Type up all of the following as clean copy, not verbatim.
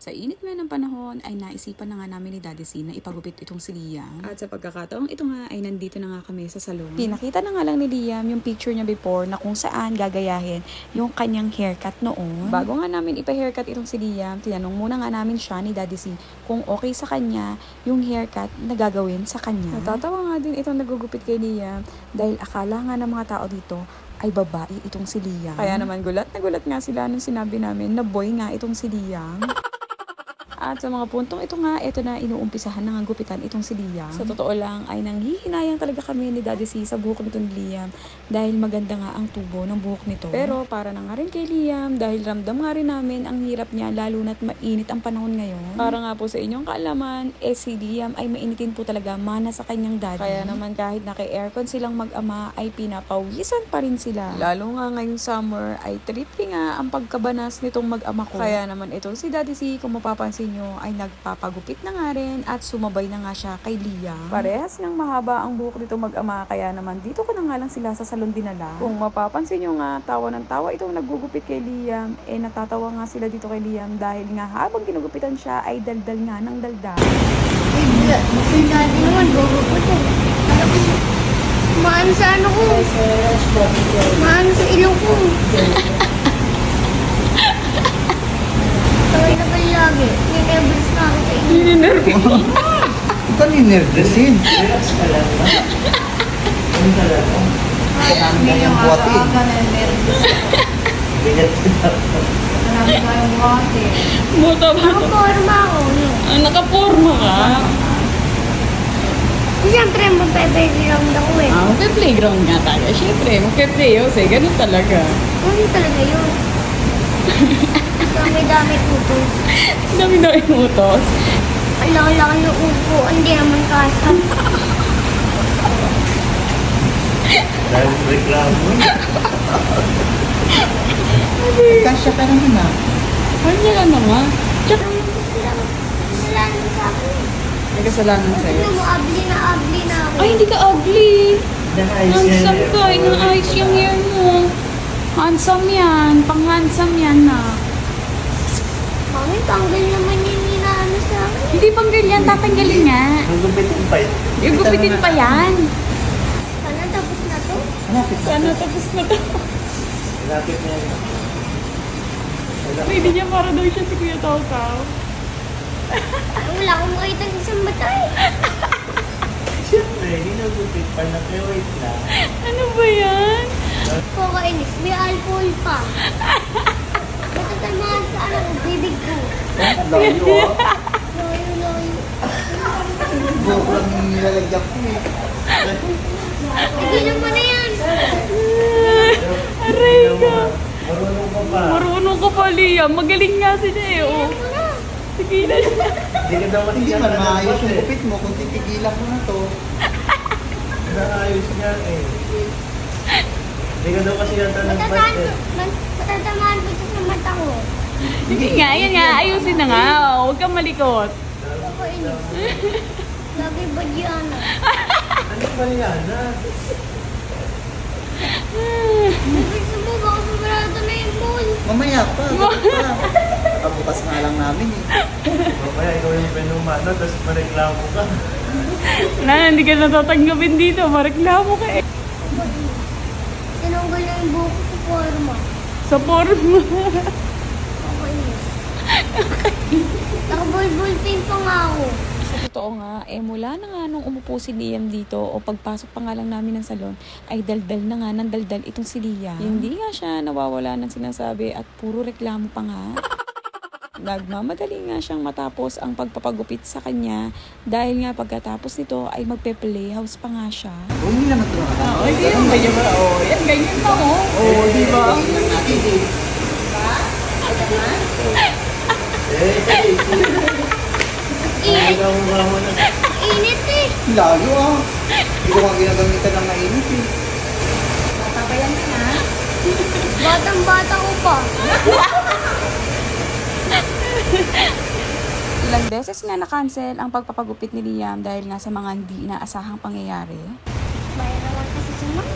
Sa init nga ng panahon ay naisipan na nga namin ni Daddy C na ipagupit itong si Liam. At sa pagkakataong ito nga ay nandito na nga kami sa salon. Pinakita na nga lang ni Liam yung picture niya before na kung saan gagayahin yung kanyang haircut noon. Bago nga namin ipa-haircut itong si Liam, tinanong muna nga namin siya ni Daddy C kung okay sa kanya yung haircut na gagawin sa kanya. Natatawa nga din itong nagugupit kay Liam dahil akala nga ng mga tao dito ay babae itong si Liam. Kaya naman gulat na gulat nga sila nung sinabi namin na boy nga itong si Liam. At sa mga puntong ito nga, ito na inuumpisahan ng gupitan itong si Liam. Sa totoo lang ay nanghihinayang talaga kami ni Daddy C sa buhok nito ni Liam dahil maganda nga ang tubo ng buhok nito. Pero para na nga rin kay Liam dahil ramdam nga rin namin ang hirap niya lalo na't mainit ang panahon ngayon. Para nga po sa inyong kaalaman, si Liam ay mainitin po talaga mana sa kanyang daddy. Kaya naman kahit naka-aircon silang mag-ama ay pinapawisan pa rin sila. Lalo nga ngayong summer ay trippy nga ang pagkabanas nitong mag-ama ko. Kaya naman itong si Daddy C kung mapapansin nyo ay nagpapagupit na nga rin at sumabay na nga siya kay Liam. Parehas ngang mahaba ang buhok nito mag-ama kaya naman dito ko na nga lang sila sa salon dinala. Kung mapapansin nyo nga tawa ng tawa itong naggugupit kay Liam natatawa nga sila dito kay Liam dahil nga habang ginugupitan siya ay daldal nga ng daldal. Ay, dati naman gugupit maan sa ano ko. Maan sa ilong ko. Tawag na pala lagi. Ninervous na ako sa inyo. Ninervous? Ikaw ninervosin. Relax ka lang ba? Ano talaga? Hindi yung buwati. Marami tayong buhati. Buta ba? Nakaporma ako. Nakaporma ka? Siyempre, magpe-playground ako Magpe-playground nga tayo. Siyempre, magpe-playos ganun talaga. Ano talaga yun? Dami-dami utos. Dami-dami utos? Ang laki-laki ng upo. Hindi naman kasa. Dahil reklamo. Kasya ka naman na. Ano yan naman? Tsaka, Wala naman sa akin. may kasalanan sa'yo. Ano mo, ugly na ako. Ay, hindi ka ugly. Nakayos yan. Handsome ka. Inaayos yung hair mo. Handsome yan. Pang-handsome yan na. Mami, tanggal naman yung inaano sa akin. Hindi pang ganyan. Tatanggalin nga. Gugupitin pa yun. Yung gupitin pa yan. Sana tapos na to. Sana tapos na to. Lapit na yun. Hindi niya para daw siya si Kuya Tao Tao. Ay, wala akong makita ng isang batay. Siyempre, ginagupit pa na kayo. Wait lang. Ano ba yan? Kokainis, may alcohol pa. Matatamaan sa ano, bibig ko. Layo ah. Layo. Buhok lang yung nilalagyan ko eh. Tigilan mo na yan. Aray ka. Marunong ka pa. Marunong ka pa, Liam. Magaling nga sila eh. Oh. Tigilan mo na. Sige na. Hindi ka daw Hindi masiyata man ng maayos yung bate. gupit mo kung titigilan ko na to. Naayos nga eh. Hindi ka daw masiyata ng Matatamaan bate. matatamaan ko ito sa mata ko. Sige nga, yan nga. Ayusin na nga. Oh, huwag kang malikot. Kokainis. Lagi ba diyan? Ano ba yan? Gusto mo, baka sumarado na yung pool. Mamaya pa. Pabukas nga lang namin eh. Mamaya ikaw yung pinumano, tapos mareklamo ka. Hindi ka natatanggapin dito. Mareklamo ka eh. Tinanggal na yung buhok ko sa forma. Sa forma. Kokainis. Nakabulbul pin pa nga ako. Sa totoo nga, mula na nga nung umupo si Liam dito o pagpasok pa nga lang namin ng salon, ay daldal na nga ng daldal itong si Liam. Hindi nga siya nawawala ng sinasabi at puro reklamo pa nga. Nagmamadali nga siyang matapos ang pagpapagupit sa kanya dahil nga pagkatapos nito ay magpe-playhouse pa nga siya. Hindi naman ito nakakatawa. Hindi yung ganyan ba? Yan, ganyan pa mo. Di ba? Init. Ikaw mo ba mo na? Init eh. Layo ah. Hindi ko nga ginagamitan ng mainit eh. Tatabayan ka na. Batang-bata ko pa. Ilang beses nga na-cancel ang pagpapagupit ni Liam dahil nga sa mga hindi inaasahang pangyayari. Bayar naman kasi sa mga.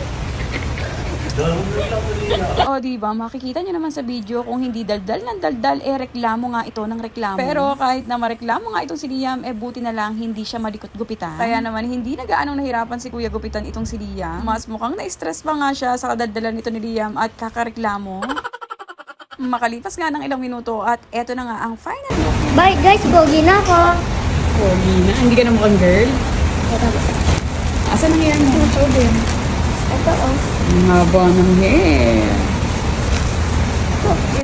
O diba, makikita nyo naman sa video kung hindi daldal ng daldal, reklamo nga ito ng reklamo. Pero kahit na mareklamo nga itong si Liam, buti na lang hindi siya malikot gupitan. Kaya naman hindi na gaanong nahirapan si Kuya gupitan itong si Liam. Mas mukhang na-stress pa nga siya sa kadaldalan nito ni Liam at kakareklamo. Makalipas nga ng ilang minuto at eto na nga ang final look. Bye guys, pogi na ako. Pogi na? Hindi ka na mukhang girl? Asan ang hair mo? Ito oh. Ang haba ng hair.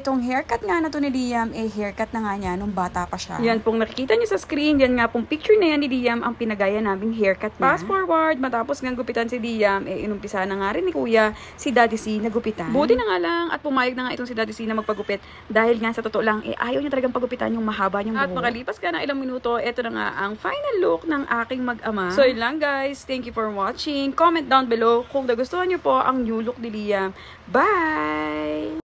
Itong haircut nga na to ni Liam, haircut na nga niya nung bata pa siya. Yan pong nakikita niyo sa screen, yan nga pong picture na yan ni Liam ang pinagaya naming haircut niya. Fast forward, matapos nga gupitan si Liam, inumpisa na nga rin ni Kuya si Daddy C na gupitan. Buti na nga lang at pumayag na nga itong si Daddy C na magpagupit dahil nga sa totoo lang, ayaw niya talagang pagupitan yung mahaba niyang buhok. At makalipas ka na ilang minuto, ito na nga ang final look ng aking mag-ama. So yun lang guys, thank you for watching. Comment down below kung nagustuhan niyo po ang new look ni Liam. Bye!